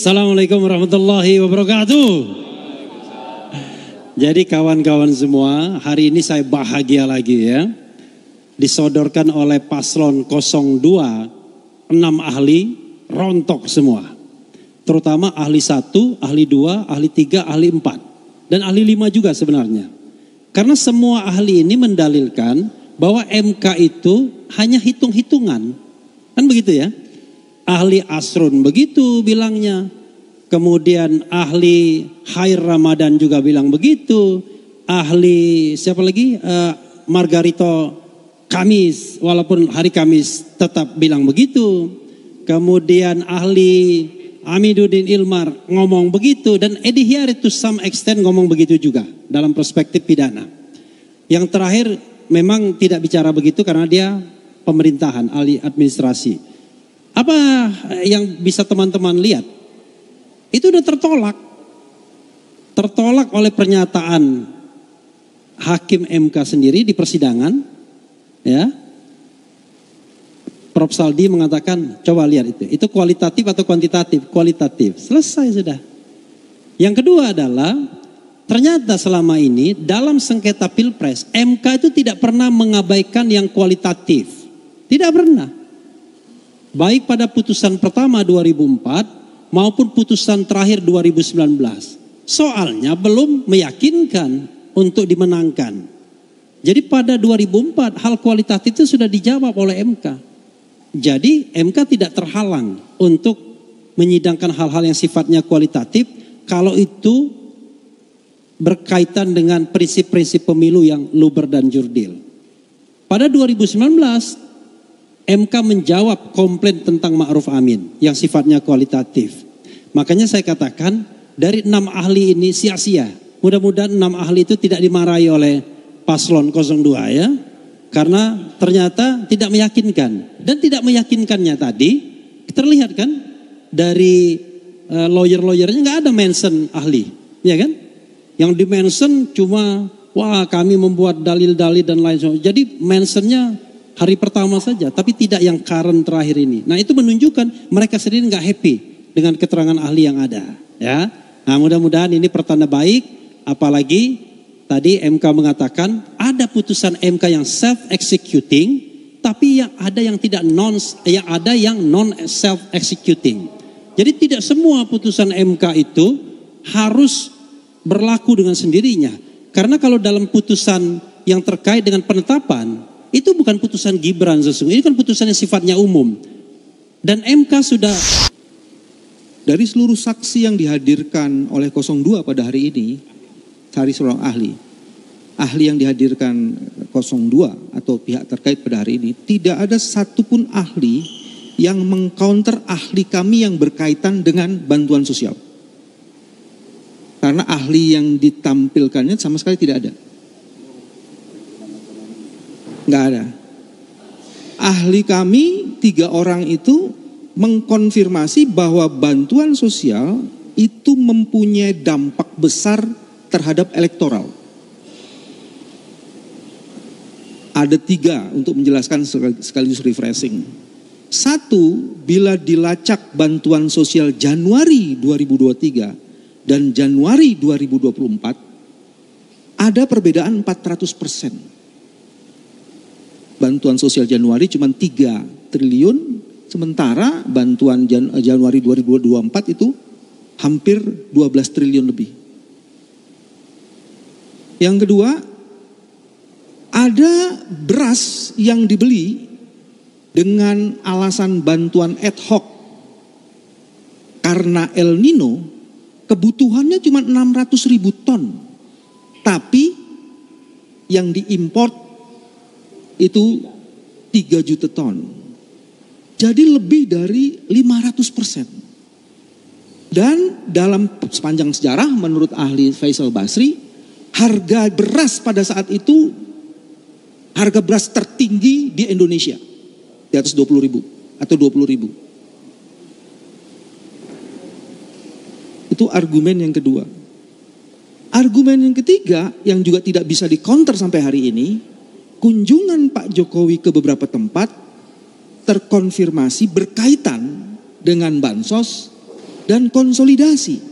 Assalamualaikum warahmatullahi wabarakatuh. Jadi kawan-kawan semua, hari ini saya bahagia lagi ya. Disodorkan oleh paslon 02, 6 ahli, rontok semua. Terutama ahli 1, ahli 2, ahli 3, ahli 4. Dan ahli 5 juga sebenarnya. Karena semua ahli ini mendalilkan bahwa MK itu hanya hitung-hitungan. Kan begitu ya? Ahli Asrun begitu bilangnya. Kemudian ahli Khair Ramadan juga bilang begitu. Ahli siapa lagi? Margarito Kamis, walaupun hari Kamis tetap bilang begitu. Kemudian ahli Amiduddin Ilmar ngomong begitu. Dan Edi Hiarit to some extent ngomong begitu juga dalam perspektif pidana. Yang terakhir memang tidak bicara begitu karena dia pemerintahan, ahli administrasi. Apa yang bisa teman-teman lihat? Itu udah tertolak. Tertolak oleh pernyataan Hakim MK sendiri di persidangan. Ya. Prof. Saldi mengatakan, coba lihat itu. Itu kualitatif atau kuantitatif? Kualitatif. Selesai sudah. Yang kedua adalah, ternyata selama ini dalam sengketa Pilpres, MK itu tidak pernah mengabaikan yang kualitatif. Tidak pernah. Baik pada putusan pertama 2004 maupun putusan terakhir 2019. Soalnya belum meyakinkan untuk dimenangkan. Jadi pada 2004 hal kualitatif itu sudah dijawab oleh MK. Jadi MK tidak terhalang untuk menyidangkan hal-hal yang sifatnya kualitatif kalau itu berkaitan dengan prinsip-prinsip pemilu yang luber dan jurdil. Pada 2019 MK menjawab komplain tentang Ma'ruf Amin yang sifatnya kualitatif. Makanya saya katakan dari 6 ahli ini sia-sia. Mudah-mudahan 6 ahli itu tidak dimarahi oleh paslon 02 ya. Karena ternyata tidak meyakinkan. Dan tidak meyakinkannya tadi terlihat kan dari lawyer-lawyernya nggak ada mention ahli. Ya kan? Yang di mention cuma wah kami membuat dalil-dalil dan lain sebagainya. Jadi mentionnya hari pertama saja, tapi tidak yang current terakhir ini. Nah itu menunjukkan mereka sendiri nggak happy dengan keterangan ahli yang ada. Ya, nah mudah-mudahan ini pertanda baik. Apalagi tadi MK mengatakan ada putusan MK yang self-executing, tapi yang ada yang tidak non self-executing. Jadi tidak semua putusan MK itu harus berlaku dengan sendirinya. Karena kalau dalam putusan yang terkait dengan penetapan itu bukan putusan Gibran sesungguhnya, ini kan putusan yang sifatnya umum. Dan MK sudah. Dari seluruh saksi yang dihadirkan oleh 02 pada hari ini, cari seorang ahli. Ahli yang dihadirkan 02 atau pihak terkait pada hari ini, tidak ada satupun ahli yang mengcounter ahli kami yang berkaitan dengan bantuan sosial. Karena ahli yang ditampilkannya sama sekali tidak ada. Nggak ada. Ahli kami 3 orang itu mengkonfirmasi bahwa bantuan sosial itu mempunyai dampak besar terhadap elektoral. Ada 3 untuk menjelaskan sekaligus refreshing. 1, bila dilacak bantuan sosial Januari 2023 dan Januari 2024 ada perbedaan 400%. Bantuan sosial Januari cuma 3 triliun, sementara bantuan Januari 2024 itu hampir 12 triliun lebih. Yang kedua, ada beras yang dibeli dengan alasan bantuan ad hoc karena El Nino, kebutuhannya cuma 600.000 ton. Tapi yang diimport itu 3 juta ton. Jadi lebih dari 500%. Dan dalam sepanjang sejarah menurut ahli Faisal Basri, harga beras pada saat itu, harga beras tertinggi di Indonesia. Di atas 20.000 atau 20.000. Itu argumen yang kedua. Argumen yang ketiga yang juga tidak bisa di-counter sampai hari ini, kunjungan Pak Jokowi ke beberapa tempat terkonfirmasi berkaitan dengan bansos dan konsolidasi.